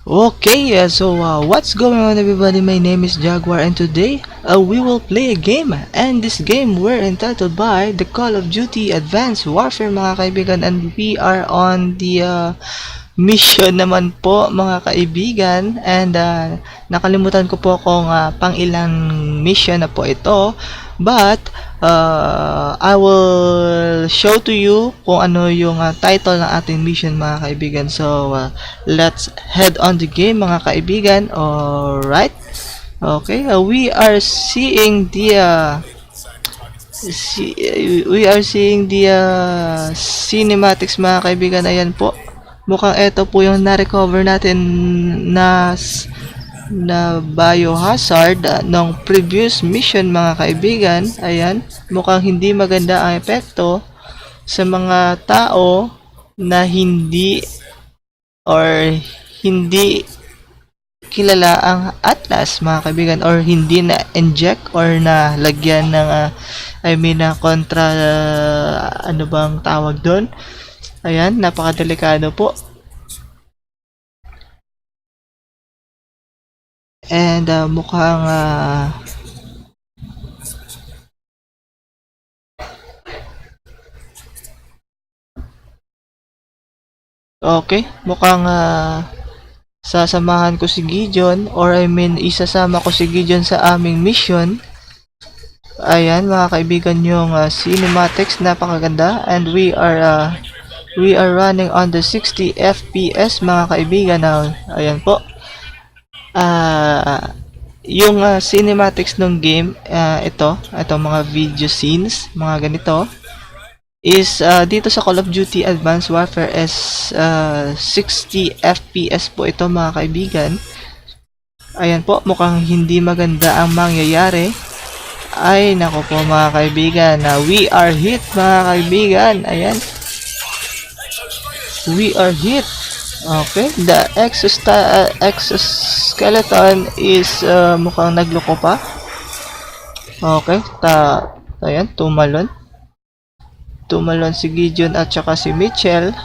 Okay, what's going on everybody? My name is Jaguar and today we will play a game, and this game we're entitled by the Call of Duty Advanced Warfare mga kaibigan, and we are on the mission naman po mga kaibigan, and nakalimutan ko po kung pang ilang mission na po ito, but I will show to you kung ano yung title ng ating mission mga kaibigan. So let's head on the game mga kaibigan. Alright, okay, we are seeing the cinematics mga kaibigan. Ayan po, mukhang ito po yung na-recover natin na biohazard ng previous mission mga kaibigan. Ayan, mukhang hindi maganda ang epekto sa mga tao na hindi kilala ang Atlas mga kaibigan, or hindi na inject or na lagyan ng kontra ano bang tawag doon. Ayan, napakadelikado po. And mukhang okay, mukhang sasamahan ko si Gideon, or isasama ko si Gideon sa aming mission. Ayan mga kaibigan, yung cinematics napakaganda, and we are running on the 60 FPS mga kaibigan. Ayan po. Yung cinematics ng game, ito mga video scenes, mga ganito, is dito sa Call of Duty Advanced Warfare is 60 FPS po ito mga kaibigan. Ayan po, mukhang hindi maganda ang mangyayari. Ay nako po mga kaibigan, we are hit mga kaibigan. Ayan, we are hit. Okay, the exoskeleton is mukhang nagloko pa. Okay, ayan, tumalon si Gideon at saka si Mitchell.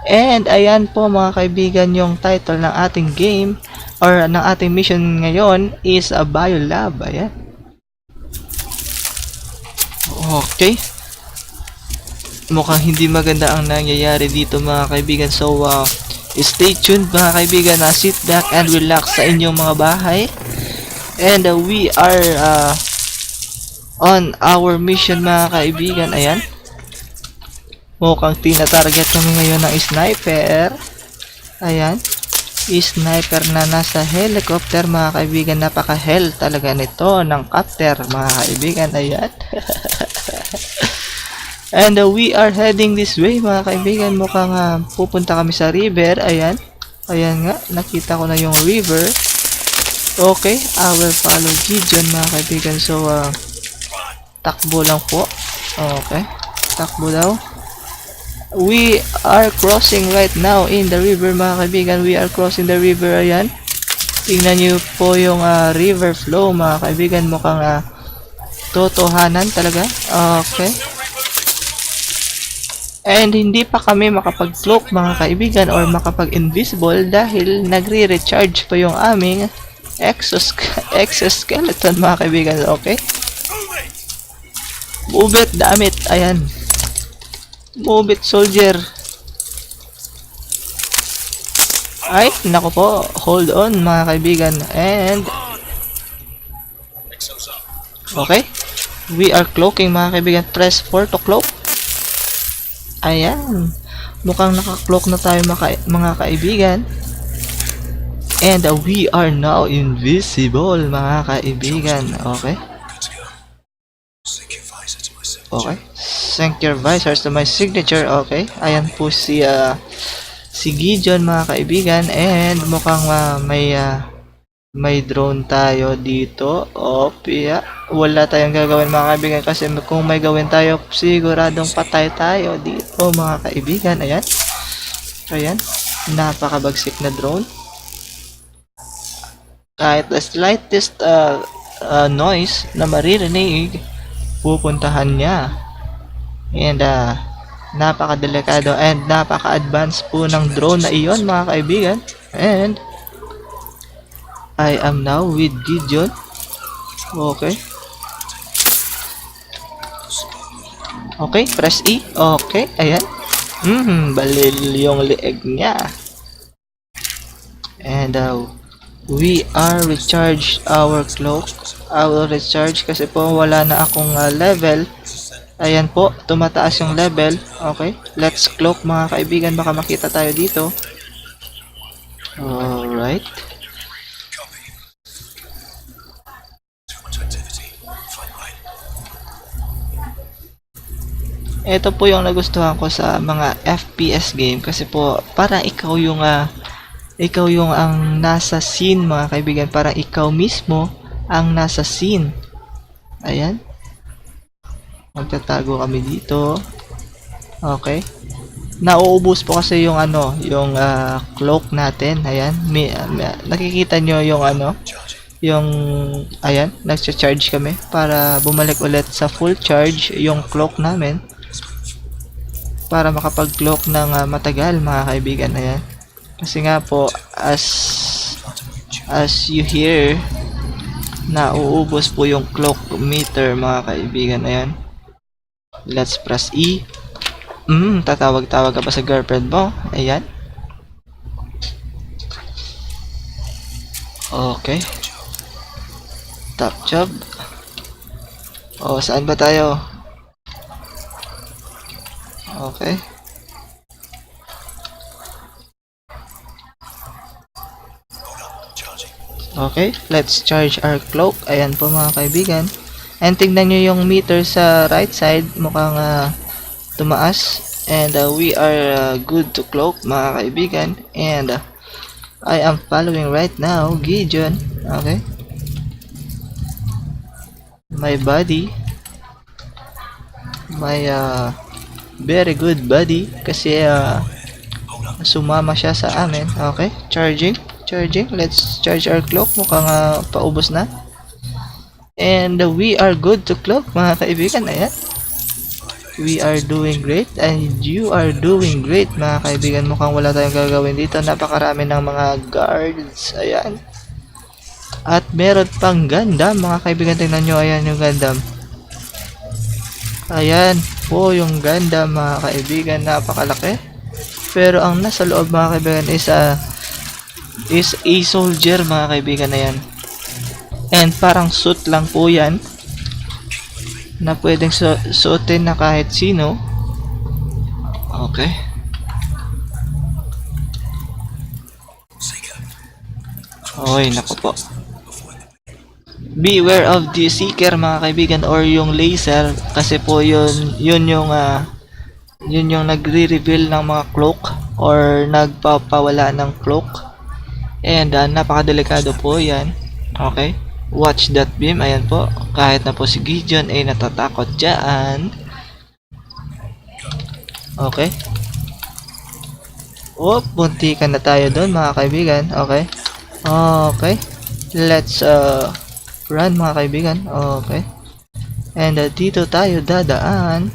And ayan po mga kaibigan, yung title ng ating game or ng ating mission ngayon is a biolab. Ayan. Okay, mukhang hindi maganda ang nangyayari dito mga kaibigan. So stay tuned mga kaibigan, sit back and relax sa inyong mga bahay, and we are on our mission mga kaibigan. Ayan, mukhang tina-target kami ngayon ng sniper. Ayan, sniper na nasa helicopter mga kaibigan. Napaka-hell talaga nito ng copter mga kaibigan. Ayan. And we are heading this way mga kaibigan. Mukhang pupunta kami sa river. Ayan, ayan nga, nakita ko na yung river. Okay, I will follow Gideon mga kaibigan. So takbo lang po. Okay, takbo daw. We are crossing right now in the river mga kaibigan. We are crossing the river. Ayan, tingnan nyo po yung river flow mga kaibigan. Mukhang totohanan talaga. Okay, and hindi pa kami makapag-cloak mga kaibigan or makapag-invisible dahil nagre-recharge pa yung aming exoskeleton mga kaibigan. Okay, move it, damit. Ayan, move it, soldier. Ay nako po, hold on mga kaibigan. And okay, we are cloaking mga kaibigan. Press 4 to cloak. Ayan, mukhang naka-cloak na tayo mga kaibigan. And we are now invisible mga kaibigan. Okay, okay, sync your visors to my signature. Okay, ayan po si Gideon mga kaibigan, and mukhang may drone tayo dito. Wala tayong gagawin mga kaibigan, kasi kung may gawin tayo, siguradong patay tayo dito mga kaibigan. Ayan, ayan, napakabagsik na drone. Kahit the slightest noise na maririnig, pupuntahan niya. And napakadelikado and napaka-advanced po ng drone na iyon mga kaibigan. And I am now with Gideon. Okay. Okay, press E. Okay, ayan. Balil yung leeg niya. And we are recharged our cloak. I will recharge kasi po wala na akong level. Ayan po, tumataas yung level. Okay, let's cloak mga kaibigan. Baka makita tayo dito. Alright. Ito po yung nagustuhan ko sa mga FPS game kasi po parang ikaw yung ang nasa scene mga kaibigan, parang ikaw mismo ang nasa scene. Ayan. Magtatago kami dito. Okay. Nauubos po kasi yung yung cloak natin. Ayan. Nakikita nyo yung yung ayan, nagcha-charge kami para bumalik ulit sa full charge yung cloak namin. Para makapag-cloak ng matagal mga kaibigan. Ayan. Kasi nga po as you hear, nauubos po yung cloak meter mga kaibigan. Ayan. Let's press E. Tatawag-tawag ka pa sa girlfriend mo. Ayan. Okay. Top job. Saan ba tayo? Okay. Okay, let's charge our cloak. Ayan po mga kaibigan. And tingnan nyo yung meter sa right side. Mukhang tumaas. And we are good to cloak mga kaibigan. And I am following right now Gideon. Okay. My buddy. My very good buddy. Kasi sumama siya sa amin. Okay, charging. Let's charge our cloak. Mukhang paubos na. And we are good to cloak mga kaibigan. Ayan. We are doing great and you are doing great mga kaibigan. Mukhang wala tayong gagawin dito. Napakarami ng mga guards. Ayan. At meron pang Gundam mga kaibigan. Tingnan nyo. Ayan yung Gundam. Ayan po yung Gundam mga kaibigan. Napakalaki. Pero ang nasa loob mga kaibigan is a soldier mga kaibigan na yan. And parang suit lang po yan na pwedeng suotin na kahit sino. Okay. Oy, naku po. Beware of the seeker mga kaibigan, or yung laser, kasi po yun yung nagre-reveal ng mga cloak or nagpapawala ng cloak. And napakadelikado po yan. Okay. Watch that beam. Ayan po. Kahit na po si Gideon ay natatakot dyan. Okay. Buntikan na tayo doon mga kaibigan. Okay. Okay. Let's run mga kaibigan. Okay. And dito tayo dadaan.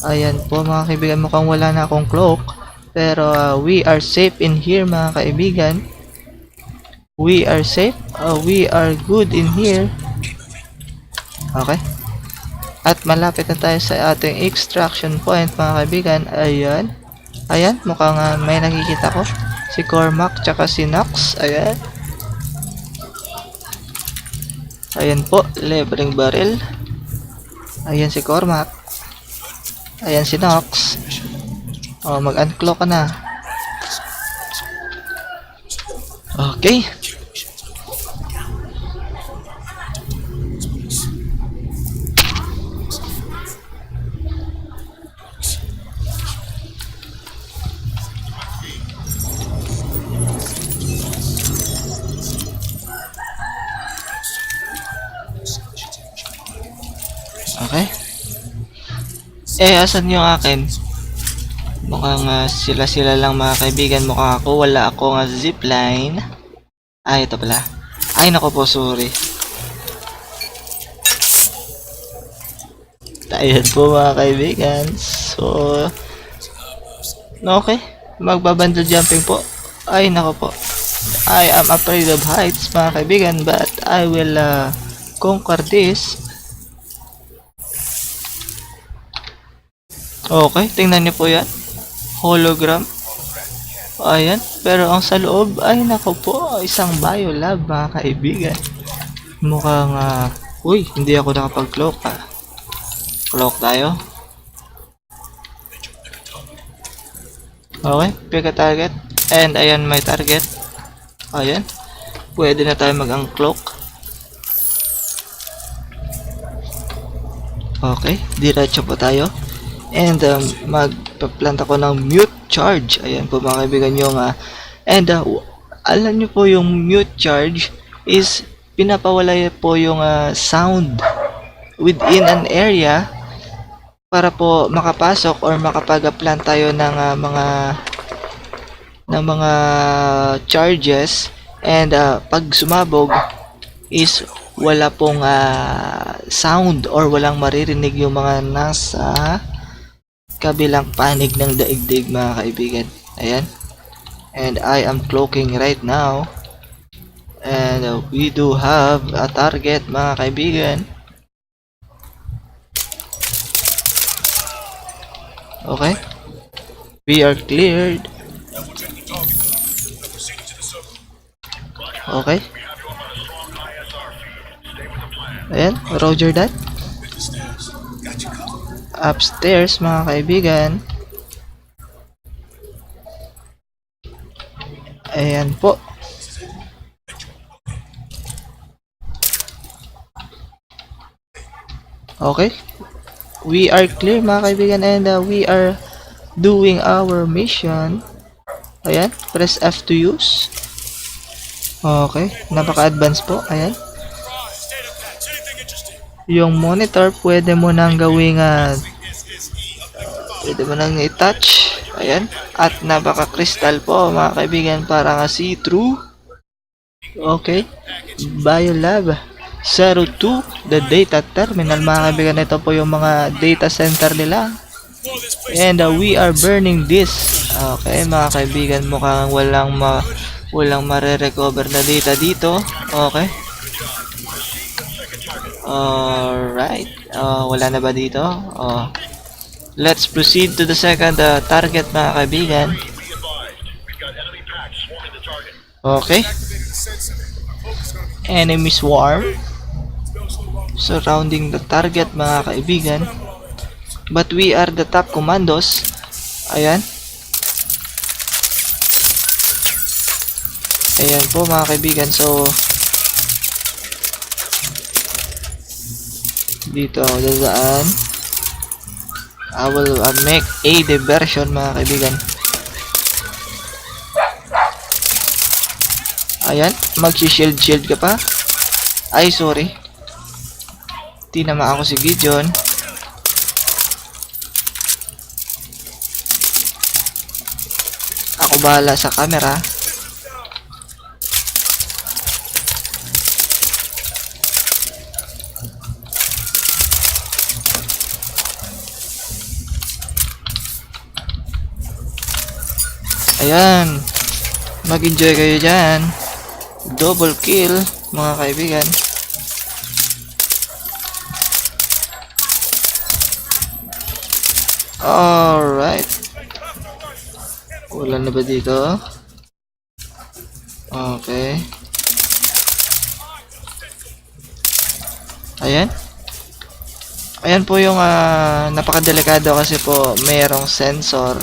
Ayan po mga kaibigan. Mukhang wala na akong cloak. Pero we are safe in here mga kaibigan. We are safe. We are good in here. Okay. At malapit na tayo sa ating extraction point mga kaibigan. Ayan. Ayan. Mukhang may nakikita ko. Si Cormac tsaka si Nox. Ayan. Ayan po. Libreng barrel. Ayan si Cormac. Ayan si Nox. Mag-uncloak ka na. Okay. Okay. Asan yung akin? Mukhang sila lang mga kaibigan. Mukhang ako, wala akong zipline. Ito pala. Ay, nako po, sorry. Ayan po mga kaibigan. So, okay. Magbabundle jumping po. Ay nako po. I am afraid of heights mga kaibigan, but I will conquer this. Okay, tingnan niyo po yan. Hologram. Ayan, pero ang sa loob ay nako po, isang biolab mga kaibigan. Mukhang uy, hindi ako nakapag-cloak Cloak tayo. Okay, pick a target. And ayan may target. Ayan. Pwede na tayo mag-uncloak. Okay, diretso po tayo. And magpa-plant ako ng mute charge. Ayan po mga kaibigan yung alam nyo po yung mute charge is pinapawala po yung sound within an area para po makapasok or makapag-plant tayo ng mga charges, and pag sumabog is wala pong sound or walang maririnig yung mga nasa kabilang panig ng daigdig mga kaibigan. Ayan, and I am cloaking right now, and we do have a target mga kaibigan. Okay, we are cleared. Okay. Ayan, roger that. Upstairs mga kaibigan. Ayan po. Okay. We are clear mga kaibigan, and we are doing our mission. Ayan, press F to use. Okay, napaka-advance po. Ayan. Yung monitor, pwede mo nang gawing pwede mo nang i-touch. Ayan. At napaka-crystal po mga kaibigan, para nga see-through. Okay. Biolab 02, the data terminal mga kaibigan. Ito po yung mga data center nila. And we are burning this. Okay mga kaibigan, mukhang walang mare-recover na data dito. Okay. Alright. Wala na ba dito? Let's proceed to the second target mga kaibigan. Okay. Enemy swarm surrounding the target mga kaibigan. But we are the top commandos. Ayan. Ayan po mga kaibigan. So dito ako dadaan. I will make a diversion mga kaibigan. Ayan, mag-shield ka pa. Ay, sorry. Tinama ako si Gideon. Ako bahala sa camera. Ayan, mag-enjoy kayo dyan. Double kill mga kaibigan. Alright. Wala na ba dito? Okay. Ayan. Ayan po yung napakadelikado kasi po mayroong sensor.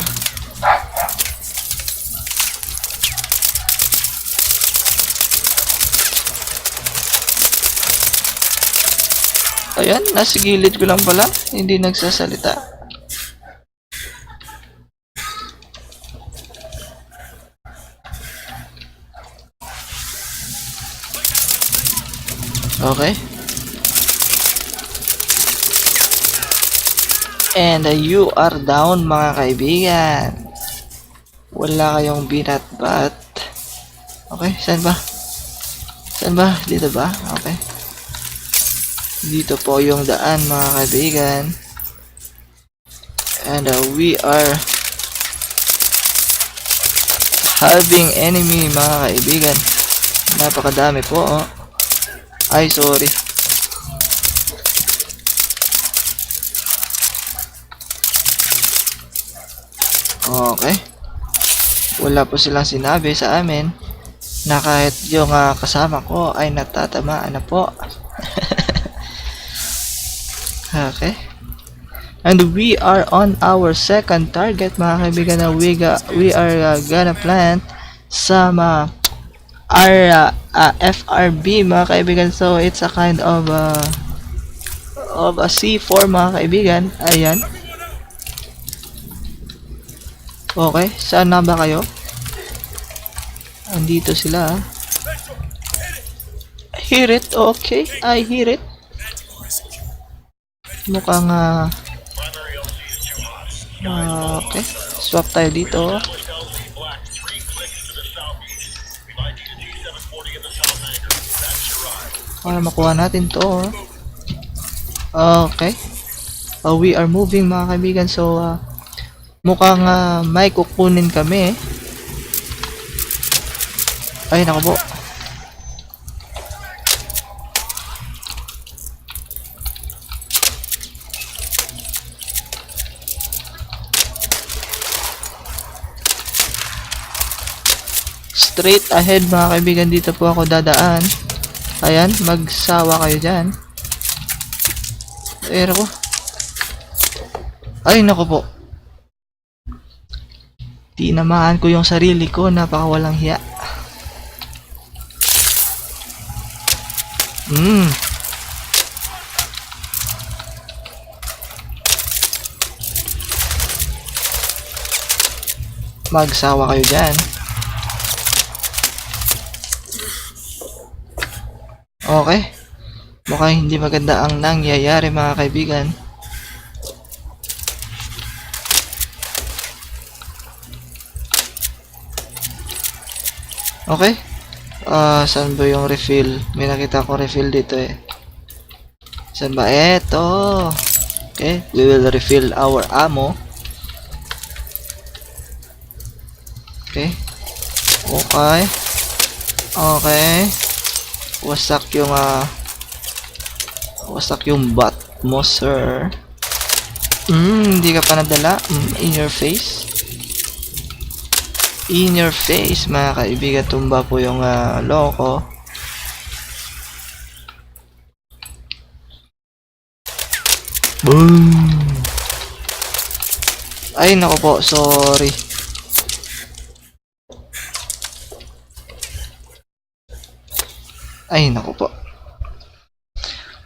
Ayan, nasa gilid ko lang pala, hindi nagsasalita. Okay. And you are down mga kaibigan. Wala kayong binatbat. Okay, saan ba? Saan ba? Dito ba? Okay. Dito po yung daan mga kaibigan. And we are having enemy mga kaibigan. Napakadami po, oh. Ay, sorry. Okay. Wala po silang sinabi sa amin na kahit yung kasama ko ay natatamaan na po. Okay. And we are on our second target mga kaibigan na we are gonna plant some our FRB mga kaibigan. So it's a kind of a C4 mga kaibigan. Ayan. Okay, saan na ba kayo? Andito sila. Hear it, okay. I hear it. Mukhang okay. Swap tayo dito. Para makuha natin to. Okay. We are moving mga kaibigan. So mukhang may kukunin kami. Ay, naku po. Straight ahead mga kaibigan, dito po ako dadaan. Ayan, magsawa kayo dyan. Pero ko. Ay, naku po. Tinamaan ko yung sarili ko, napakawalang hiya. Magsawa kayo dyan. Okay. Mukhang hindi maganda ang nangyayari mga kaibigan. Okay. Saan ba yung refill? May nakita ko refill dito eh. Saan ba? Eto. Okay. We will refill our ammo. Okay. Okay. Okay. Wasak yung bot mo, sir. Hindi ka pa nadala. In your face. In your face, mga kaibigan. Tumba po yung loko. Boom! Ay, naku po. Sorry. Ay, naku po.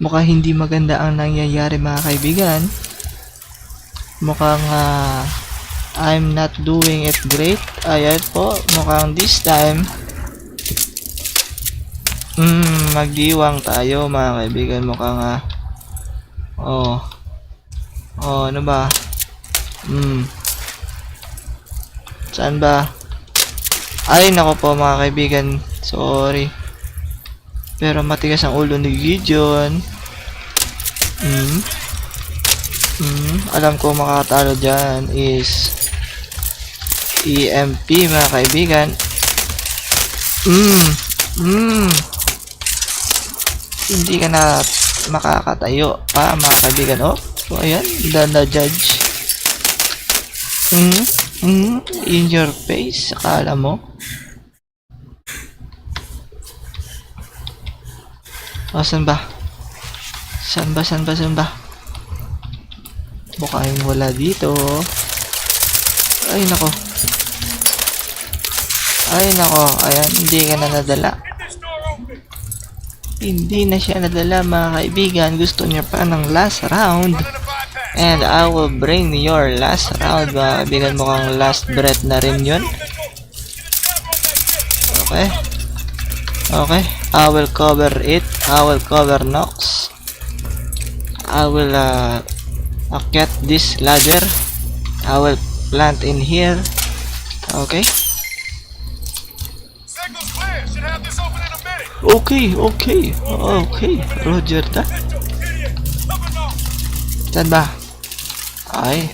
Mukhang hindi maganda ang nangyayari mga kaibigan. Mukhang I'm not doing it great. Ayan po, mukhang this time magdiwang tayo mga kaibigan. Mukhang ano ba? Saan ba? Ay, nako po mga kaibigan. Sorry. Pero matigas ang ulo ni Gideon. Alam ko makakatalo dyan is EMP mga kaibigan. Hindi ka na makakatayo pa mga kaibigan. Oh, so ayan, the judge. In your face, akala mo. Oh, saan ba? Saan ba? Mukhang wala dito. Ay, nako. Ayan, hindi ka na nadala. Hindi na siya nadala mga kaibigan. Gusto niya pa ng last round. And I will bring your last round mga kaibigan. Mukhang last breath na rin yun. Okay. I will cover it. I will cover Nox. I will get this ladder. I will plant in here. Okay. Okay. Roger that. Saan ba? Ay.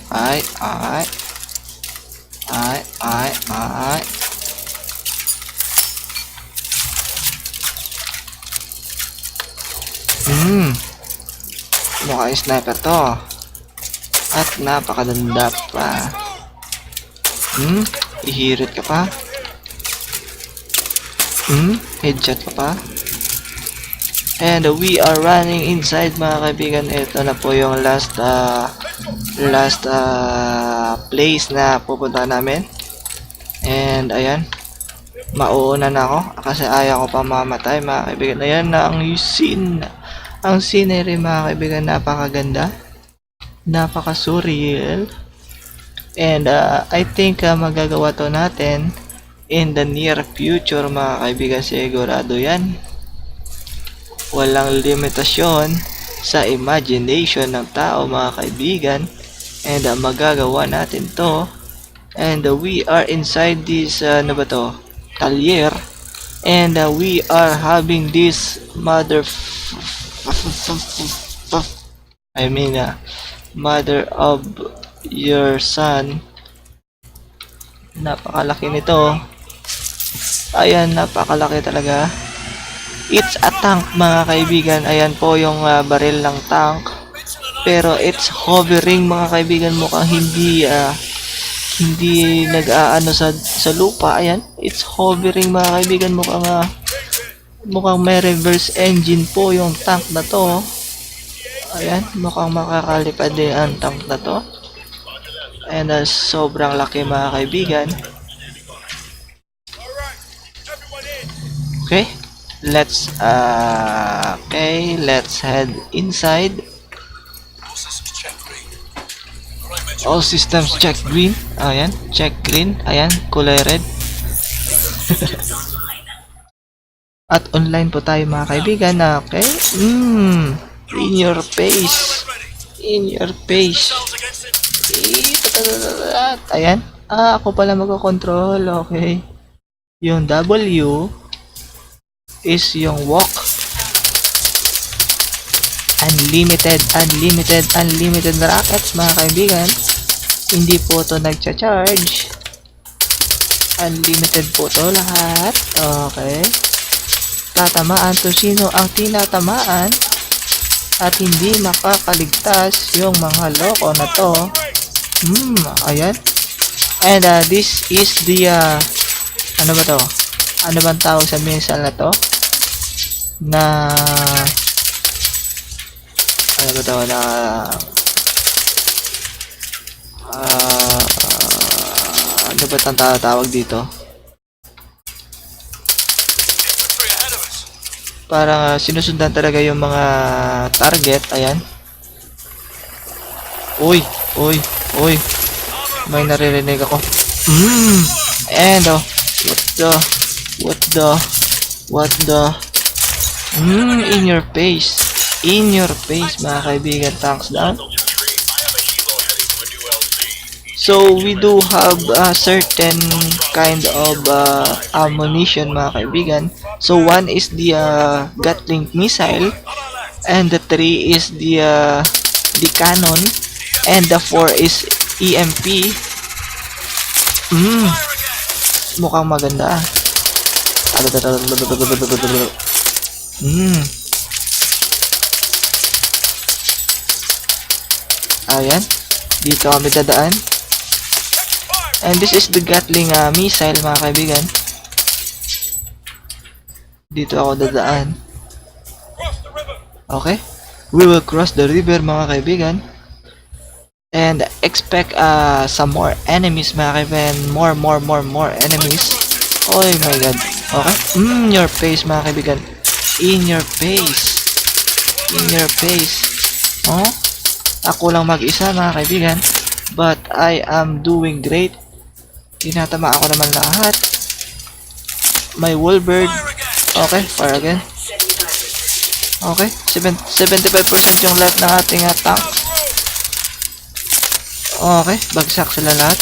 Mukhang sniper to. At napakaganda pa. Ihirot ka pa. Headshot ka pa. And we are running inside mga kaibigan. Ito na po yung last place na pupunta namin. And ayan, mauuna na ako kasi ayaw ko pa mamatay mga kaibigan. Ayan na ang scene. Ang scenery mga kaibigan, napakaganda, napaka-surreal. And I think magagawa to natin in the near future mga kaibigan, sigurado yan. Walang limitasyon sa imagination ng tao mga kaibigan. And magagawa natin to. And we are inside this ano ba to? Talyer. And we are having this mother of your son. Napakalaki nito. Ayan, napakalaki talaga. It's a tank mga kaibigan. Ayan po yung baril ng tank. Pero it's hovering mga kaibigan. Mukhang hindi nag-aano sa lupa. Ayan, it's hovering mga kaibigan. Mukhang may reverse engine po yung tank na to. Ayan, mukhang makakalipad din ang tank na to. And sobrang laki mga kaibigan. Okay, let's head inside. All systems check green. Ayan, check green. Ayan, kulay red. At online po tayo mga kaibigan. Okay. In your face. In your face. Ayan. Ako pala magko-control. Okay. Yung W is yung walk. Unlimited rockets mga kaibigan. Hindi po to nagcha-charge. Unlimited po to lahat. Okay. Tatamaan to sino ang tinatamaan. At hindi makakaligtas yung mga loko na to. Ayan. And this is the ano ba to? Ano bang tawag sa missile na to? Ano ba to? Ano ba ang tawag dito? Parang sinusundan talaga yung mga target. Ayan. Uy. May naririnig ako. And what the in your face mga kaibigan, tanks down. So we do have a certain kind of ammunition mga kaibigan. So one is the Gatling missile, and the 3 is the cannon, and the 4 is EMP. Mukhang maganda. Ayan, dito kami dadaan. And this is the Gatling missile mga kaibigan. Dito ako dadaan. Okay, we will cross the river mga kaibigan. And expect some more enemies mga kaibigan. More enemies. Oh my god. Okay. Your face mga kaibigan. In your face. Oh, ako lang mag-isa mga kaibigan. But I am doing great. Tinatama ako naman lahat. My wallbird. Okay, fire again. Okay, 75% yung left ng ating tank. Okay, bagsak sila lahat.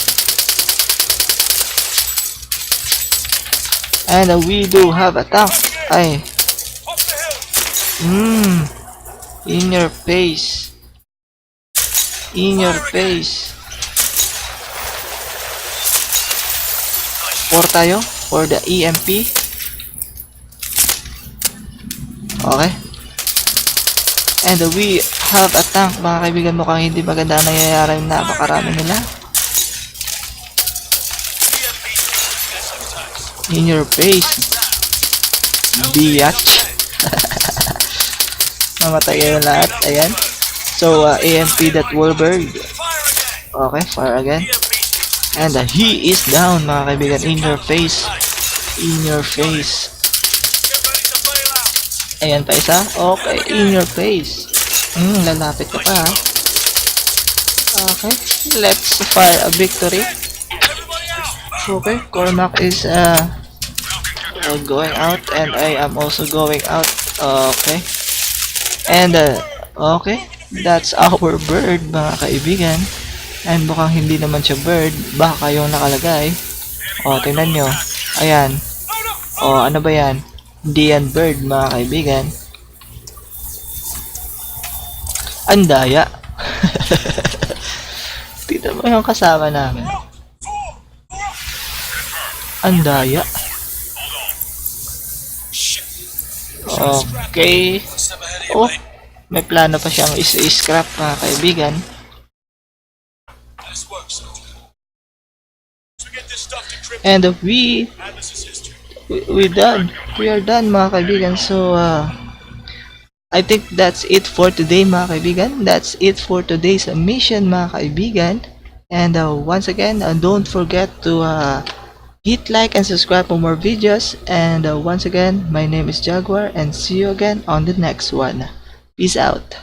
And we do have a tank. Ay. In your face. For tayo, for the EMP. Okay. And we have a tank mga kaibigan, mukhang hindi maganda ang nangyayari, napakarami nila. In your face, biatch. Mamatay kayo lahat, ayan. So, AMP that Wolberg. Okay, fire again. And he is down mga kaibigan, in your face. In your face. Ayan pa isa. Okay, in your face. Lalapit ka pa ha. Okay, let's fire a victory. Okay, Cormac is going out and I am also going out. Okay. And okay, that's our bird mga kaibigan. And mukhang hindi naman siya bird, baka yung nakalagay. O, tingnan nyo. Ayan. O, ano ba yan? Hindi yan bird mga kaibigan. Andaya. Tignan mo yung kasama namin. Andaya. Okay. Oh, may plano pa siyang is-scrap mga kaibigan. And we're done. We are done mga kaibigan. So I think that's it for today mga kaibigan. That's it for today's mission mga kaibigan. And once again, don't forget to hit like and subscribe for more videos. And once again, my name is Jaguar and see you again on the next one. Peace out.